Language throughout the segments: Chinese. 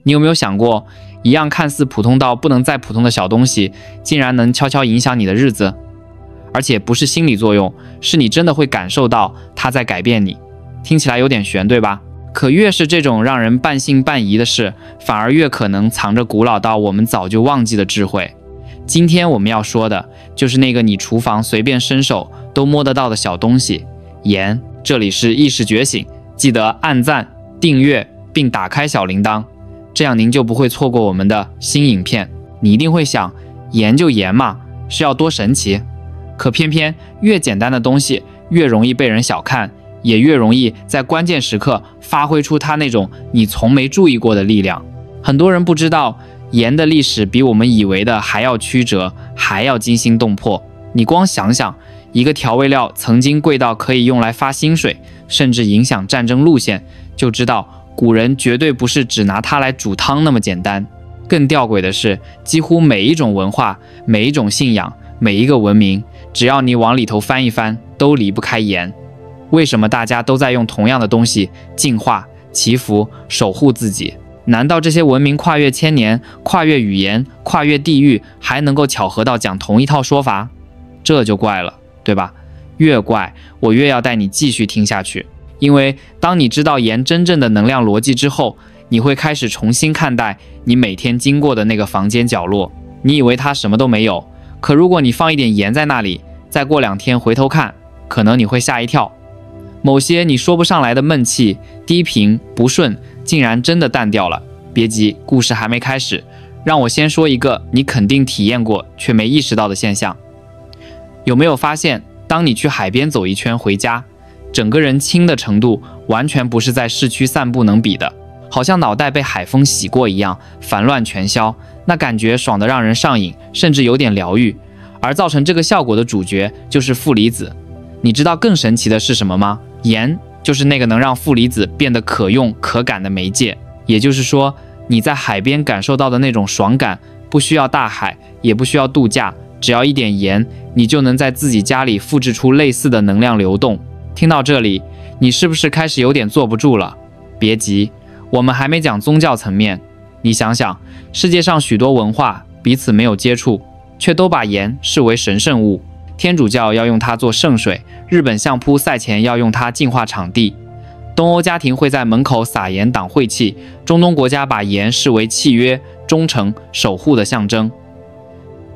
你有沒有想過，一樣看似普通到不能再普通的小東西，竟然能悄悄影響你的日子？而且不是心理作用，是你真的会感受到它在改变你。听起来有點玄，对吧？可越是这種让人半信半疑的事，反而越可能藏着古老到我們早就忘記的智慧。今天我們要說的就是那個你廚房隨便伸手都摸得到的小東西——鹽。這裡是意識覺醒，記得按讚、訂閱並打開小鈴鐺，這樣您就不會錯過我們的新影片。你一定會想，鹽就鹽嘛，是要多神奇？可偏偏越簡單的東西越容易被人小看，也越容易在關鍵時刻發揮出它那種你從沒注意過的力量。很多人不知道，鹽的歷史比我們以為的還要曲折，還要驚心動魄。你光想想，一個調味料曾經貴到可以用來發薪水，甚至影響戰爭路線，就知道古人絕對不是只拿它來煮湯那麼簡單。更吊詭的是，幾乎每一種文化、每一種信仰、每一個文明，只要你往裡頭翻一翻，都離不開鹽。為什麼大家都在用同樣的東西淨化、祈福、守護自己？難道這些文明跨越千年、跨越語言、跨越地域，還能夠巧合到講同一套說法？這就怪了，對吧？越怪，我越要帶你繼續聽下去。因為當你知道鹽真正的能量邏輯之後，你會開始重新看待你每天經過的那個房間角落。你以為它什麼都沒有，可如果你放一點鹽在那裡，再過2天回頭看，可能你會嚇一跳。某些你說不上來的悶氣、低頻、不順，竟然真的淡掉了。別急，故事還沒開始，讓我先說一個你肯定體驗過卻沒意識到的現象。有沒有發現，當你去海邊走一圈回家，整個人輕的程度完全不是在市區散步能比的，好像腦袋被海風洗過一樣，煩亂全消，那感覺爽得讓人上癮，甚至有點療癒。而造成這個效果的主角就是負離子。你知道更神奇的是什麼嗎？鹽就是那個能讓負離子變得可用可感的媒介。也就是說，你在海邊感受到的那種爽感，不需要大海，也不需要度假，只要一點鹽，你就能在自己家裡複製出類似的能量流動。聽到這裡，你是不是開始有點坐不住了？別急，我們還沒講宗教層面。你想想，世界上許多文化彼此沒有接觸，卻都把鹽視為神聖物。天主教要用它做聖水，日本相撲賽前要用它淨化場地，東歐家庭會在門口撒鹽擋晦氣，中東國家把鹽視為契約、忠誠、守護的象徵。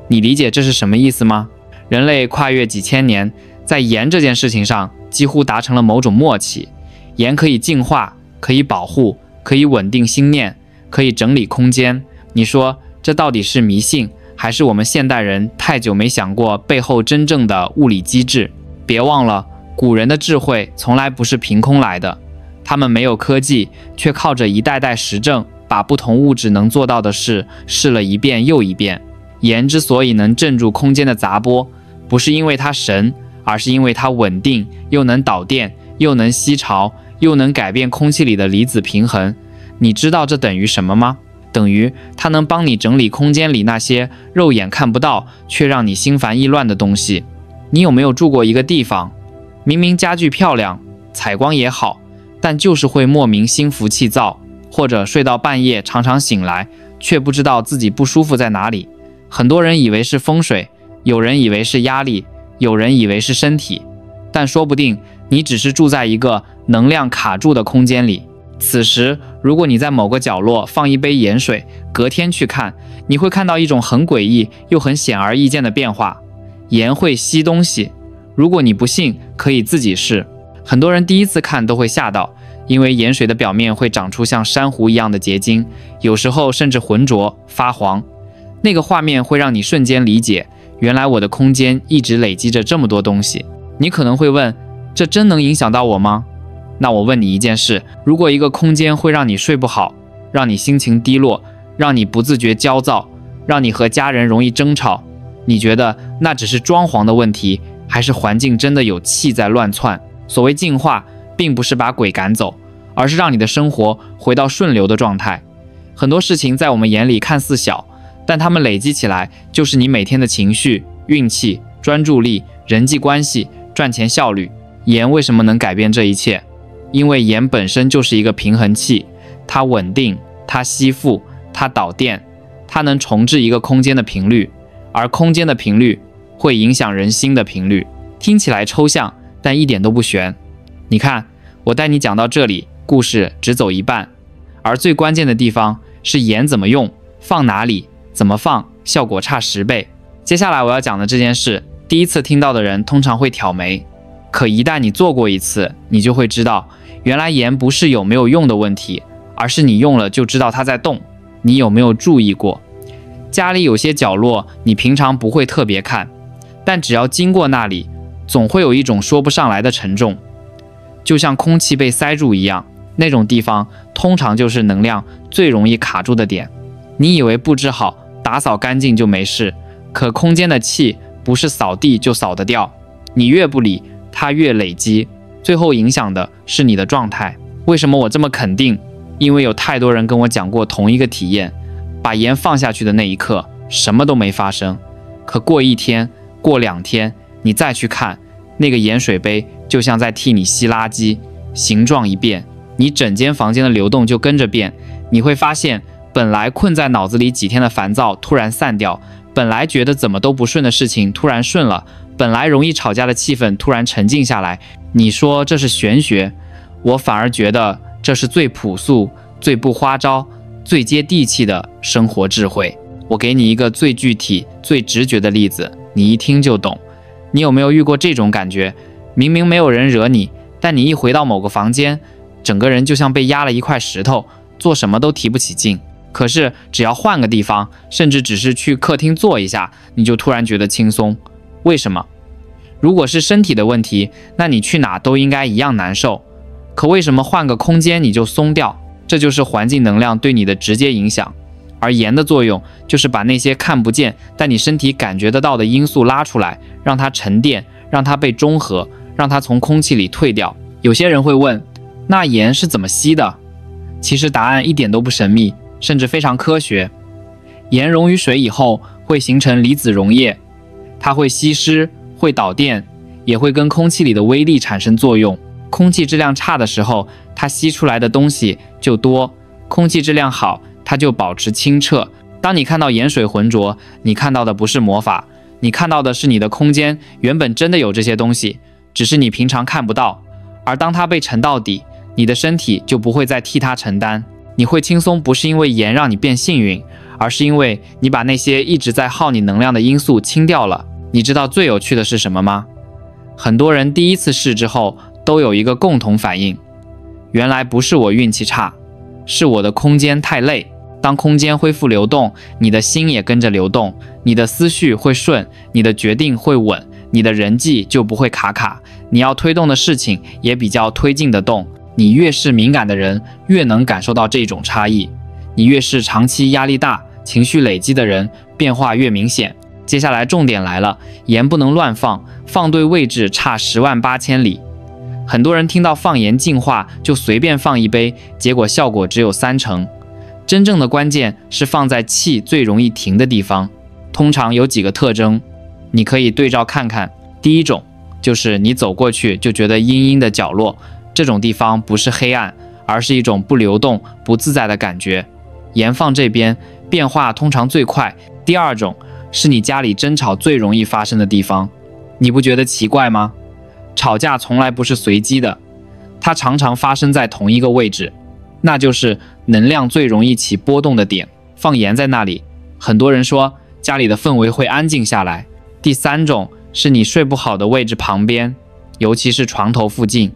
你理解這是什麼意思嗎？人類跨越幾千年，在鹽這件事情上幾乎達成了某種默契。鹽可以淨化，可以保護，可以穩定心念，可以整理空間。你說這到底是迷信，還是我們現代人太久沒想過背後真正的物理機制？別忘了，古人的智慧從來不是憑空來的，他們沒有科技，卻靠着一代代實證，把不同物質能做到的事試了一遍又一遍。鹽之所以能鎮住空間的雜波，不是因為它神，而是因為它穩定，又能導電，又能吸潮，又能改變空氣裡的離子平衡。你知道這等於什麼嗎？等於它能幫你整理空間裡那些肉眼看不到卻讓你心煩意亂的東西。你有沒有住过一個地方，明明家具漂亮，採光也好，但就是會莫名心浮氣躁，或者睡到半夜常常醒來，卻不知道自己不舒服在哪裡？很多人以為是風水，有人以為是壓力，有人以為是身體，但說不定你只是住在一個能量卡住的空間裡。此時，如果你在某個角落放一杯鹽水，隔天去看，你會看到一種很詭異又很顯而易見的變化。鹽會吸東西，如果你不信，可以自己試。很多人第一次看都會嚇到，因為鹽水的表面會長出像珊瑚一樣的結晶，有時候甚至渾濁發黃。那個畫面會讓你瞬間理解，原來我的空間一直累積着這麼多東西。你可能會問，這真能影響到我嗎？那我問你一件事，如果一個空間會讓你睡不好，讓你心情低落，讓你不自覺焦躁，讓你和家人容易爭吵，你覺得那只是裝潢的問題，還是環境真的有氣在亂竄？所謂淨化，並不是把鬼趕走，而是讓你的生活回到順流的狀態。很多事情在我們眼裡看似小，但它們累積起來，就是你每天的情緒、運氣、專注力、人際關係、賺錢效率。鹽為什麼能改變這一切？因為鹽本身就是一個平衡器，它穩定、它吸附，它導電，它能重置一個空間的頻率，而空間的頻率會影響人心的頻率。聽起來抽象，但一點都不玄。你看，我帶你講到這裡，故事只走一半，而最關鍵的地方是鹽怎麼用，放哪裡，怎麼放，效果差10倍。接下來我要講的這件事，第一次聽到的人通常會挑眉，可一旦你做過一次，你就會知道，原來鹽不是有沒有用的問題，而是你用了就知道它在動。你有沒有注意過？家裡有些角落你平常不會特別看，但只要經過那裡，總會有一種說不上來的沉重，就像空氣被塞住一樣。那種地方通常就是能量最容易卡住的點。你以為布置好，打掃乾淨就沒事，可空間的氣不是掃地就掃得掉，你越不理，它越累積，最後影響的是你的狀態。為什麼我這麼肯定？因為有太多人跟我講過同一個體驗，把鹽放下去的那一刻，什麼都沒發生，可過1天，過2天，你再去看，那個鹽水杯就像在替你吸垃圾，形狀一變，你整間房間的流動就跟着變。你會發現，本來困在腦子裡幾天的煩躁突然散掉，本來覺得怎麼都不順的事情突然順了，本來容易吵架的氣氛突然沉靜下來。你說這是玄學，我反而覺得這是最樸素、最不花招、最接地氣的生活智慧。我給你一個最具體、最直覺的例子，你一聽就懂。你有沒有遇過這種感覺？明明沒有人惹你，但你一回到某個房間，整個人就像被壓了一塊石頭，做什麼都提不起勁。可是只要換個地方，甚至只是去客廳坐一下，你就突然覺得輕鬆。為什麼？如果是身體的問題，那你去哪都應該一樣難受。可為什麼換個空間你就鬆掉？這就是環境能量對你的直接影響。而鹽的作用就是把那些看不見但你身體感覺得到的因素拉出來，讓它沉澱，讓它被中和，讓它從空氣裡退掉。有些人会問，那鹽是怎麼吸的？其實答案一點都不神秘，甚至非常科學。鹽溶於水以後會形成離子溶液，它會吸濕，會導電，也會跟空氣裡的微粒產生作用。空氣質量差的時候，它吸出來的東西就多；空气質量好，它就保持清澈。當你看到鹽水渾濁，你看到的不是魔法，你看到的是你的空間原本真的有這些東西，只是你平常看不到。而當它被沉到底，你的身體就不会再替它承擔。你会輕鬆，不是因為鹽讓你變幸運，而是因為你把那些一直在耗你能量的因素清掉了。你知道最有趣的是什麼嗎？很多人第一次試之後都有一個共同反應，原來不是我運氣差，是我的空間太累。當空間恢復流動，你的心也跟着流動，你的思緒會順，你的決定會穩，你的人際就不會卡卡，你要推動的事情也比較推進得動。你越是敏感的人，越能感受到這種差異。你越是長期壓力大、情緒累積的人，變化越明顯。接下來重點來了，鹽不能亂放，放對位置差10萬8千里。很多人聽到放鹽淨化就隨便放一杯，結果效果只有30%。真正的關鍵是放在氣最容易停的地方，通常有幾個特徵，你可以對照看看。第一種就是你走過去就覺得陰陰的角落，這種地方不是黑暗，而是一種不流動、不自在的感覺。鹽放這邊，變化通常最快。第二種是你家裡爭吵最容易發生的地方，你不覺得奇怪嗎？吵架從來不是隨機的，它常常發生在同一個位置，那就是能量最容易起波動的點。放鹽在那裡，很多人說家裡的氛圍會安靜下來。第三種是你睡不好的位置旁邊，尤其是床頭附近。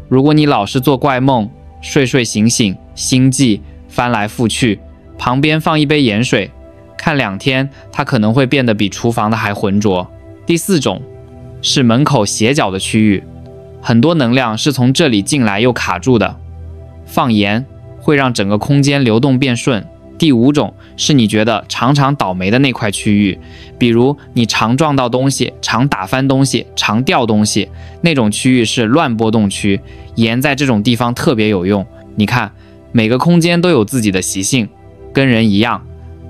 如果你老是做怪夢，睡睡醒醒，心悸，翻來覆去，旁邊放一杯鹽水，看2天，它可能會變得比廚房的還渾濁。第四種是門口斜角的區域，很多能量是從這裡進來又卡住的，放鹽會讓整個空間流動變順。第五種是你覺得常常倒霉的那塊區域，比如你常撞到東西，常打翻東西，常掉東西，那種區域是亂波動區，鹽在這種地方特別有用。你看，每個空間都有自己的習性，跟人一樣，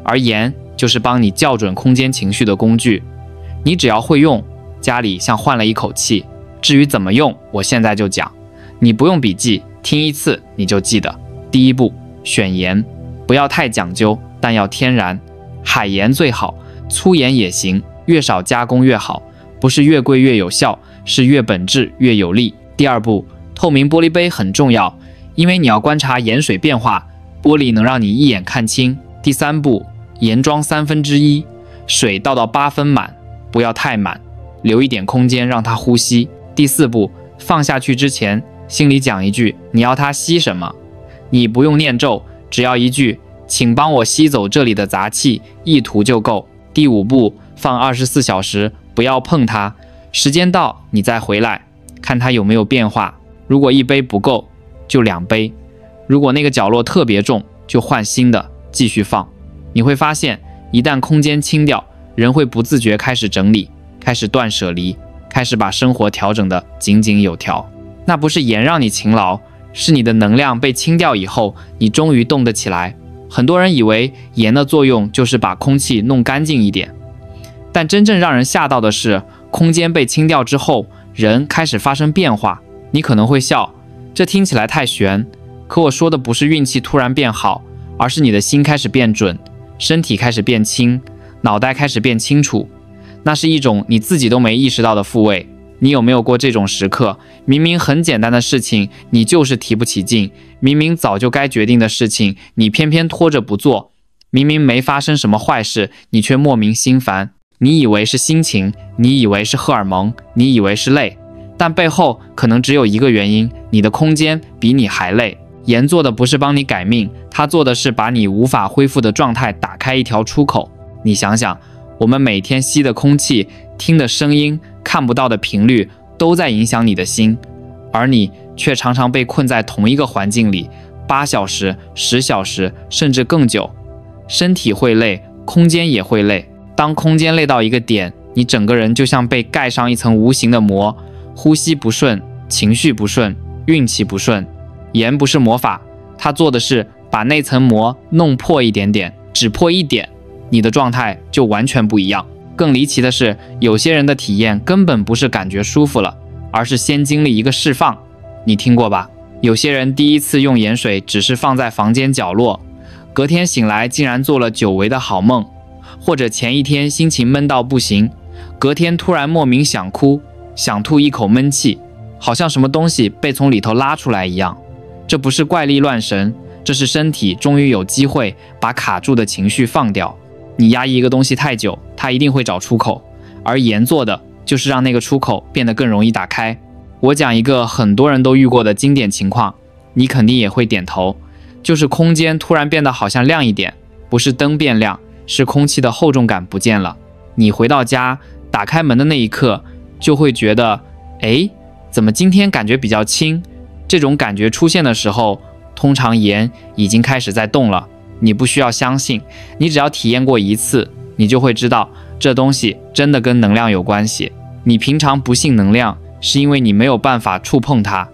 而鹽就是幫你校準空間情緒的工具。你只要會用，家裡像換了一口氣。至於怎麼用，我現在就講，你不用筆記，聽一次你就記得。第一步，選鹽。不要太講究，但要天然。海鹽最好，粗鹽也行，越少加工越好，不是越貴越有效，是越本質越有利。第二步，透明玻璃杯很重要，因為你要觀察鹽水變化，玻璃能讓你一眼看清。第三步，鹽裝1/3，水倒到8分滿，不要太滿，留一點空間讓它呼吸。第四步，放下去之前，心裡講一句你要它吸什麼，你不用念咒，只要一句請幫我吸走這裡的雜氣，一塗就夠。第五步，放24小時，不要碰它，時間到你再回來，看它有沒有變化。如果1杯不夠，就2杯。如果那個角落特別重，就換新的，繼續放。你會發現，一旦空間清掉，人會不自覺開始整理，開始斷捨離，開始把生活調整得井井有條。那不是鹽讓你勤勞，是你的能量被清掉以後，你終於動得起來。很多人以為鹽的作用就是把空氣弄乾淨一點，但真正讓人嚇到的是，空間被清掉之後，人開始發生變化。你可能會笑，這聽起來太玄，可我說的不是運氣突然變好，而是你的心開始變準，身體開始變輕，腦袋開始變清楚。那是一種你自己都沒意識到的復位。你有沒有過這種時刻？明明很簡單的事情，你就是提不起勁；明明早就該決定的事情，你偏偏拖着不做；明明沒發生什麼壞事，你卻莫名心煩。你以為是心情，你以為是荷爾蒙，你以為是累，但背後可能只有一個原因：你的空間比你還累。鹽做的不是幫你改命，它做的是把你無法恢復的狀態打開一條出口。你想想，我們每天吸的空氣、聽的聲音、看不到的頻率都在影響你的心，而你卻常常被困在同一個環境裡，8小時、10小時，甚至更久。身體會累，空間也會累。當空間累到一個點，你整個人就像被蓋上一層無形的膜，呼吸不順，情緒不順，運氣不順。鹽不是魔法，它做的是把那層膜弄破一點點，只破一點，你的狀態就完全不一樣。更離奇的是，有些人的體驗根本不是感覺舒服了，而是先經歷一個釋放。你聽過吧？有些人第一次用鹽水只是放在房間角落，隔天醒來竟然做了久違的好夢，或者前一天心情悶到不行，隔天突然莫名想哭，想吐一口悶氣，好像什麼東西被從裡頭拉出來一樣。這不是怪力亂神，這是身體終於有機會把卡住的情緒放掉。你壓抑一個東西太久，它一定會找出口，而鹽做的就是讓那個出口變得更容易打開。我講一個很多人都遇過的經典情況，你肯定也會點頭，就是空間突然變得好像亮一點，不是燈變亮，是空氣的厚重感不見了。你回到家，打開門的那一刻，就會覺得，誒，怎麼今天感覺比較輕？這種感覺出現的時候，通常鹽已經開始在動了。你不需要相信，你只要體驗過一次，你就會知道這東西真的跟能量有關係。你平常不信能量，是因為你沒有辦法觸碰它。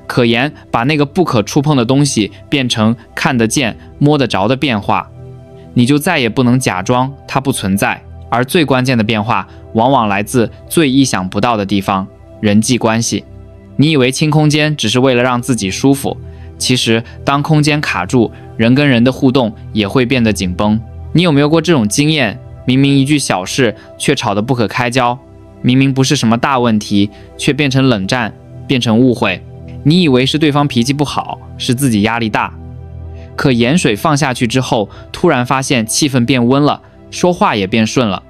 可鹽把那個不可觸碰的東西變成看得見、摸得着的變化，你就再也不能假裝它不存在。而最關鍵的變化，往往來自最意想不到的地方——人際關係。你以為清空間只是為了讓自己舒服，其實當空間卡住，人跟人的互動也會變得緊繃。你有沒有過這種經驗？明明一句小事，卻吵得不可開交；明明不是什麼大問題，卻變成冷戰，變成誤會。你以為是對方脾氣不好，是自己壓力大。可鹽水放下去之後，突然發現氣氛變溫了，說話也變順了，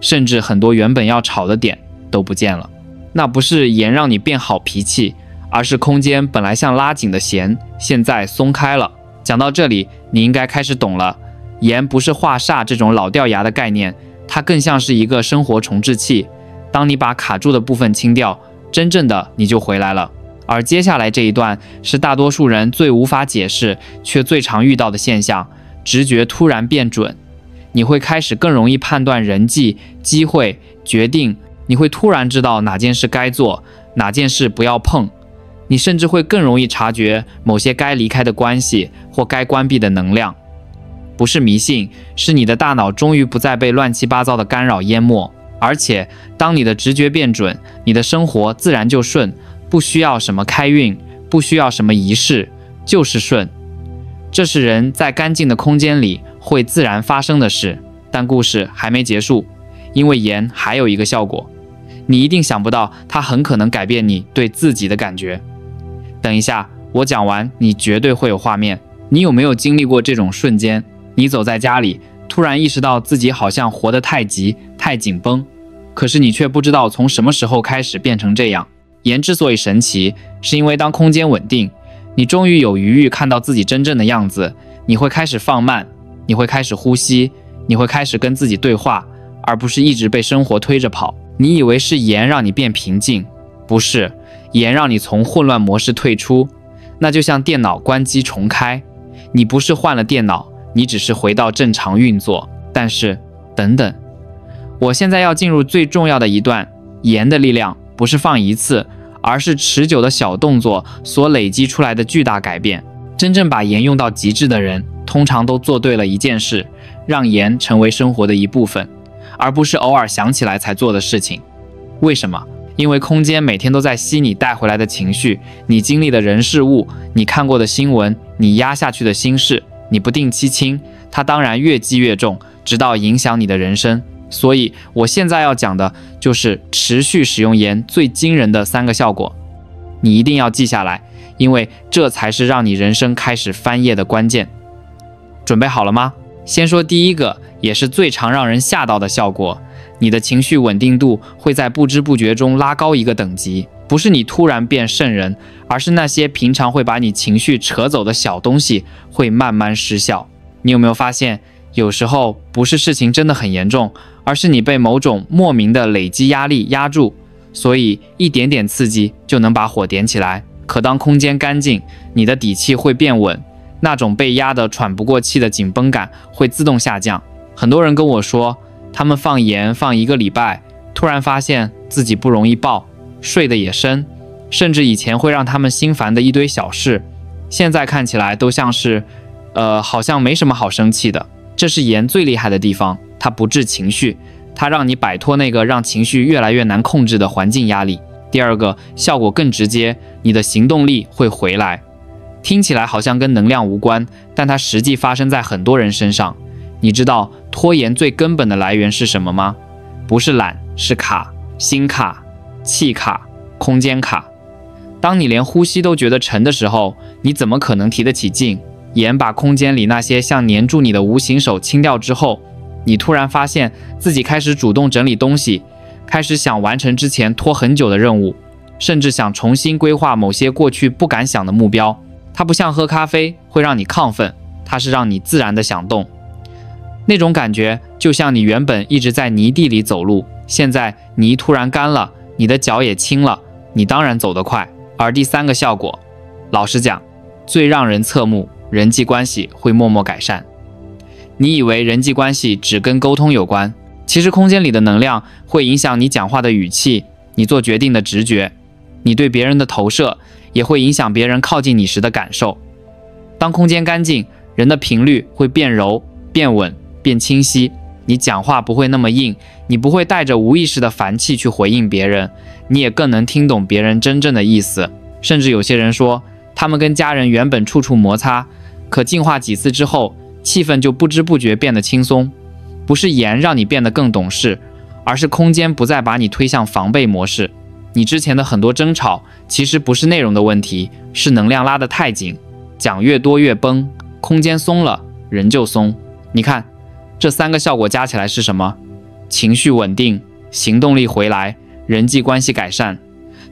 甚至很多原本要吵的點都不見了。那不是鹽讓你變好脾氣，而是空間本來像拉緊的弦，現在鬆開了。講到這裡，你應該開始懂了，鹽不是化煞這種老掉牙的概念，它更像是一個生活重置器。當你把卡住的部分清掉，真正的你就回來了。而接下來這一段是大多數人最無法解釋卻最常遇到的現象，直覺突然變準。你會開始更容易判斷人際、機會、決定，你會突然知道哪件事該做，哪件事不要碰。你甚至會更容易察覺某些該離開的關係或該關閉的能量。不是迷信，是你的大腦終於不再被亂七八糟的干擾淹沒。而且當你的直覺變準，你的生活自然就順，不需要什麼開運，不需要什麼儀式，就是順。這是人在乾淨的空間裡會自然發生的事。但故事還沒結束，因為鹽還有一個效果，你一定想不到，它很可能改變你對自己的感覺。等一下，我講完，你絕對會有畫面。你有沒有經歷過這種瞬間？你走在家裡，突然意識到自己好像活得太急、太緊繃，可是你卻不知道從什麼時候開始變成這樣。鹽之所以神奇，是因為當空間穩定，你終於有餘裕看到自己真正的樣子，你會開始放慢，你会開始呼吸，你會開始跟自己對話，而不是一直被生活推着跑。你以為是鹽讓你變平靜，不是，鹽讓你從混亂模式退出。那就像電腦關機重開，你不是換了電腦，你只是回到正常運作。但是，等等，我現在要進入最重要的一段。鹽的力量不是放一次，而是持久的小動作所累積出来的巨大改變。真正把鹽用到極致的人，通常都做對了一件事，讓鹽成為生活的一部分，而不是偶爾想起来才做的事情。為什麼？因為空間每天都在吸你帶回来的情緒，你經歷的人事物，你看過的新聞，你壓下去的心事，你不定期清，它當然越積越重，直到影響你的人生。所以我現在要講的就是持續使用鹽最驚人的3個效果，你一定要記下來，因為這才是讓你人生開始翻頁的關鍵。準備好了嗎？先說第一個，也是最常讓人嚇到的效果，你的情緒穩定度會在不知不覺中拉高一個等級。不是你突然變聖人，而是那些平常會把你情緒扯走的小東西會慢慢失效。你有沒有發現，有時候不是事情真的很嚴重，而是你被某種莫名的累积壓力壓住，所以一點點刺激就能把火點起來。可當空間乾淨，你的底氣會變穩，那種被壓得喘不過氣的緊繃感會自動下降。很多人跟我說，他們放鹽放1個禮拜，突然發現自己不容易爆，睡得也深，甚至以前會讓他們心煩的一堆小事，現在看起來都像是好像沒什麼好生氣的。這是鹽最厲害的地方，它不治情緒，它讓你擺脫那個讓情緒越來越難控制的環境壓力。第二個效果更直接，你的行動力會回來。聽起來好像跟能量無關，但它實際發生在很多人身上。你知道拖延最根本的來源是什麼嗎？不是懶，是卡，心卡、氣卡、空間卡。當你連呼吸都覺得沉的時候，你怎麼可能提得起勁？鹽把空間裡那些像黏住你的無形手清掉之後，你突然發現自己開始主動整理東西，開始想完成之前拖很久的任務，甚至想重新規劃某些過去不敢想的目標。它不像喝咖啡會讓你亢奮，它是讓你自然的想動。那種感覺就像你原本一直在泥地裡走路，現在泥突然乾了，你的腳也輕了，你當然走得快。而第3個效果，老實講，最讓人側目，人際關係會默默改善。你以為人際關係只跟溝通有關，其實空間裡的能量會影響你講話的語氣，你做決定的直覺，你對別人的投射也會影響別人靠近你時的感受。當空間乾淨，人的頻率會變柔、變穩、變清晰，你講話不會那麼硬，你不會帶着無意識的煩氣去回應別人，你也更能聽懂別人真正的意思。甚至有些人說，他們跟家人原本處處摩擦，可淨化幾次之後，氣氛就不知不覺變得輕鬆。不是鹽讓你變得更懂事，而是空間不再把你推向防備模式。你之前的很多爭吵，其實不是內容的問題，是能量拉得太緊，講越多越崩，空間鬆了，人就鬆。你看，這3個效果加起來是什麼？情緒穩定，行動力回來，人際關係改善。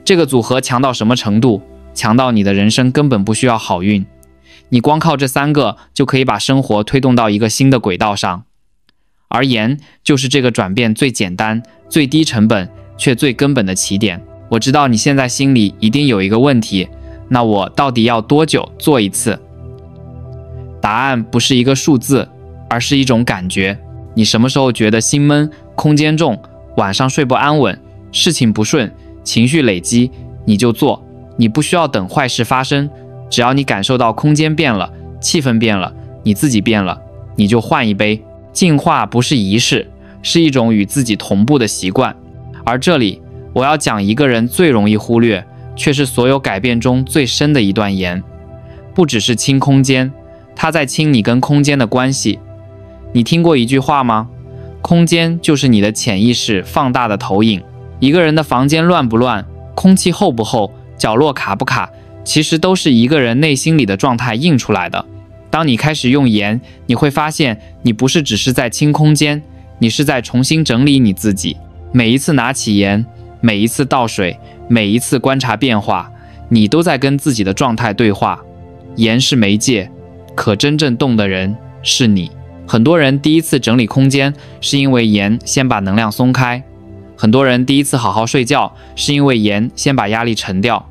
這個組合強到什麼程度？強到你的人生根本不需要好運，你光靠這3個就可以把生活推動到一個新的軌道上。而鹽就是這個轉變最簡單、最低成本卻最根本的起點。我知道你現在心裡一定有一個問題，那我到底要多久做一次？答案不是一個數字，而是一種感覺。你什麼時候覺得心悶、空間重、晚上睡不安穩、事情不順、情緒累積，你就做。你不需要等壞事發生，只要你感受到空間變了，氣氛變了，你自己變了，你就換一杯。淨化不是儀式，是一種與自己同步的習慣。而這裡我要講一個人最容易忽略，卻是所有改變中最深的一段鹽。不只是清空間，它在清你跟空間的關係。你聽過一句話嗎？空間就是你的潛意識放大的投影。一個人的房間亂不亂，空氣厚不厚，角落卡不卡，其實都是一個人內心裡的狀態映出來的。當你開始用鹽，你會發現你不是只是在清空間，你是在重新整理你自己。每一次拿起鹽，每一次倒水，每一次觀察變化，你都在跟自己的狀態對話。鹽是媒介，可真正動的人是你。很多人第一次整理空間，是因為鹽先把能量鬆開。很多人第一次好好睡覺，是因為鹽先把壓力沉掉。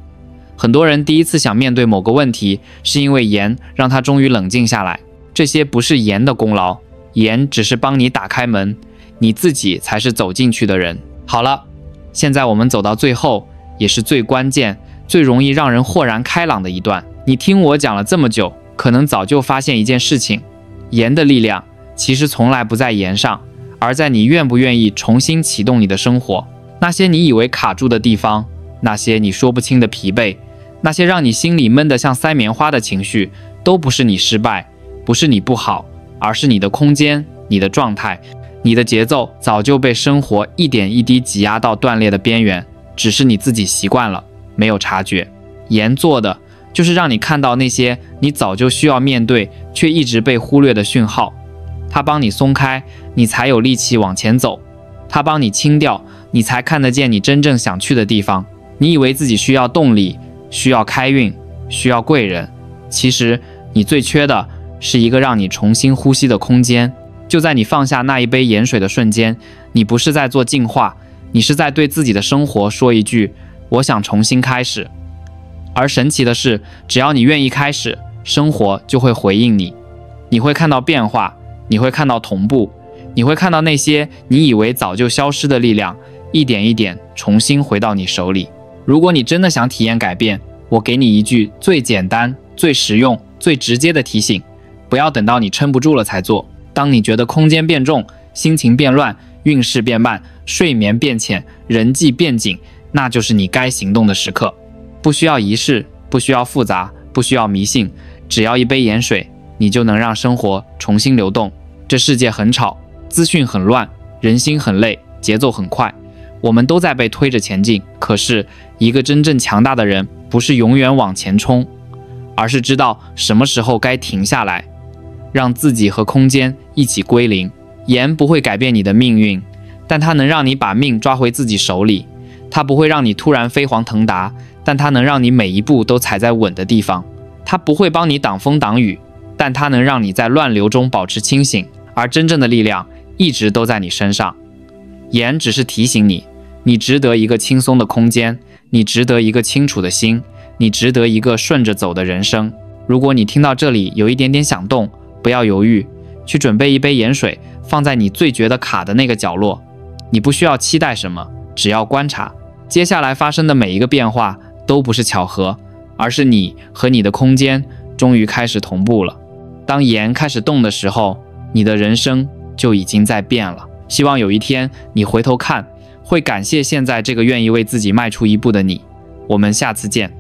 很多人第一次想面對某個問題，是因為鹽讓他終於冷靜下來。這些不是鹽的功勞，鹽只是幫你打開門，你自己才是走進去的人。好了，現在我們走到最後，也是最關鍵、最容易讓人豁然開朗的一段。你聽我講了這麼久，可能早就發現一件事情：鹽的力量其實從來不在鹽上，而在你願不願意重新啟動你的生活。那些你以為卡住的地方，那些你說不清的疲憊，那些讓你心裡悶得像塞棉花的情緒，都不是你失敗，不是你不好，而是你的空間、你的狀態、你的節奏早就被生活一點一滴擠壓到斷裂的邊緣，只是你自己習慣了，沒有察覺。鹽做的就是讓你看到那些你早就需要面對卻一直被忽略的訊號。它幫你鬆開，你才有力氣往前走；它幫你清掉，你才看得見你真正想去的地方。你以為自己需要動力，需要開運，需要貴人，其實你最缺的是一個讓你重新呼吸的空間。就在你放下那一杯鹽水的瞬間，你不是在做淨化，你是在對自己的生活說一句：我想重新開始。而神奇的是，只要你願意開始，生活就會回應你。你會看到變化，你會看到同步，你會看到那些你以為早就消失的力量，一點一點重新回到你手裡。如果你真的想體驗改變，我給你一句最簡單、最實用、最直接的提醒：不要等到你撐不住了才做。當你覺得空間變重，心情變亂，運勢變慢，睡眠變淺，人際變緊，那就是你該行動的時刻。不需要儀式，不需要複雜，不需要迷信，只要一杯鹽水，你就能讓生活重新流動。這世界很吵，資訊很亂，人心很累，節奏很快，我們都在被推着前進。可是一個真正強大的人，不是永遠往前衝，而是知道什麼時候該停下來，讓自己和空間一起歸零。鹽不會改變你的命運，但它能讓你把命抓回自己手裡。它不會讓你突然飛黃騰達，但它能讓你每一步都踩在穩的地方。它不會幫你擋風擋雨，但它能讓你在亂流中保持清醒。而真正的力量一直都在你身上。鹽只是提醒你，你值得一個輕鬆的空間，你值得一個清楚的心，你值得一個順着走的人生。如果你聽到這裡有一點點想動，不要猶豫，去準備一杯鹽水，放在你最覺得卡的那個角落。你不需要期待什麼，只要觀察。接下來發生的每一個變化都不是巧合，而是你和你的空間終於開始同步了。當鹽開始動的時候，你的人生就已經在變了。希望有一天你回頭看，會感謝現在這個願意為自己邁出一步的你。我們下次見。